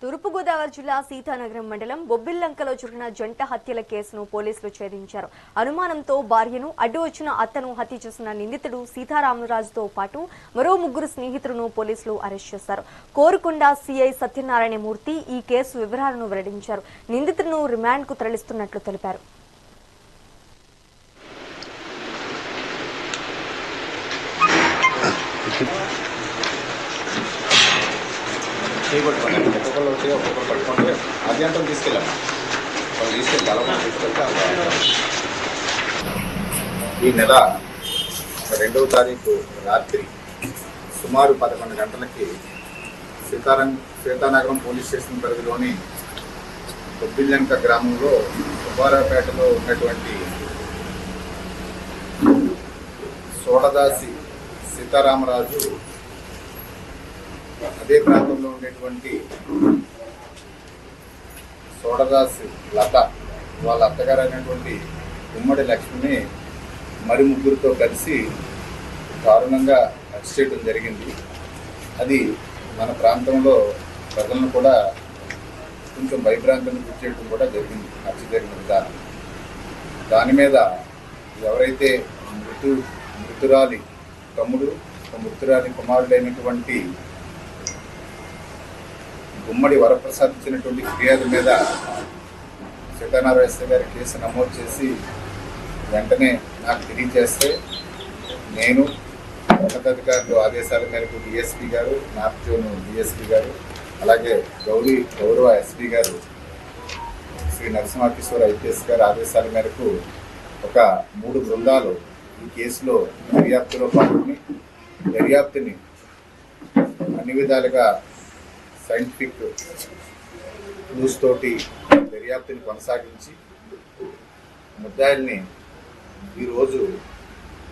తూర్పుగోదావరి జిల్లా సీతానగరం మండలం బొబ్బిల్లంకలో జరిగిన జంట హత్యల కేసును పోలీసులు ఛేదించారు. అనుమానంతో భార్యను అడ్డు వచ్చిన అత్తను హత్య చేసిన నిందితుడు సీతారామరాజుతో పాటు మరో ముగ్గురు స్నేహితులను పోలీసులు అరెస్ట్ చేశారు. కోరుకొండ సిఐ సత్యనారాయణ మూర్తి ఈ కేసు వివరాలను వెల్లడించారు. నిందితులను రిమాండ్కు తరలిస్తున్నట్లు తెలిపారు. ఒక్కొక్కరు పట్టుకుంటే అధ్యంతం తీసుకెళ్ళాము. వాళ్ళు తీసుకెళ్తే ఈ నెల 2వ తారీఖు రాత్రి సుమారు 11 గంటలకి సీతానగరం పోలీస్ స్టేషన్ పరిధిలోని బొబ్బిల్లంక గ్రామంలో సుబ్బారావుపేటలో ఉన్నటువంటి సోడదాసి సీతారామరాజు, అదే ప్రాంతంలో ఉండేటువంటి సోడదాసి లత, వాళ్ళ అత్తగారు అయినటువంటి గుమ్మడి లక్ష్మిని మరి ముగ్గురితో కలిసి దారుణంగా హత్య చేయడం జరిగింది. అది మన ప్రాంతంలో ప్రజలను కూడా కొంచెం భయభ్రాంతిని గురి చేయడం కూడా జరిగింది. హత్య జరిగిన విధానం దాని మీద ఎవరైతే మృతురాలి తమ్ముడు, మృతురాలి కుమారుడైనటువంటి గుమ్మడి వరప్రసాద్ ఇచ్చినటువంటి ఫిర్యాదు మీద సీతానారాయణ గారి కేసు నమోదు చేసి వెంటనే నాకు తెలియజేస్తే నేను ఉన్నతాధికారులు ఆదేశాల మేరకు డిఎస్పీ గారు, నార్త్ జోన్ డిఎస్పీ గారు, అలాగే గౌరవ ఎస్పీ గారు శ్రీ నరసింహకిషోర్ ఐపీఎస్ గారు ఆదేశాల మేరకు ఒక 3 బృందాలు ఈ కేసులో దర్యాప్తులో పాల్గొని దర్యాప్తుని అన్ని విధాలుగా సైంటిఫిక్ క్లూస్ తోటి దర్యాప్తుని కొనసాగించి ముద్దాయిల్ని ఈరోజు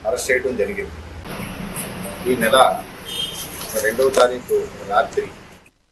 అరెస్ట్ చేయడం జరిగింది. ఈ నెల 2వ తారీఖు రాత్రి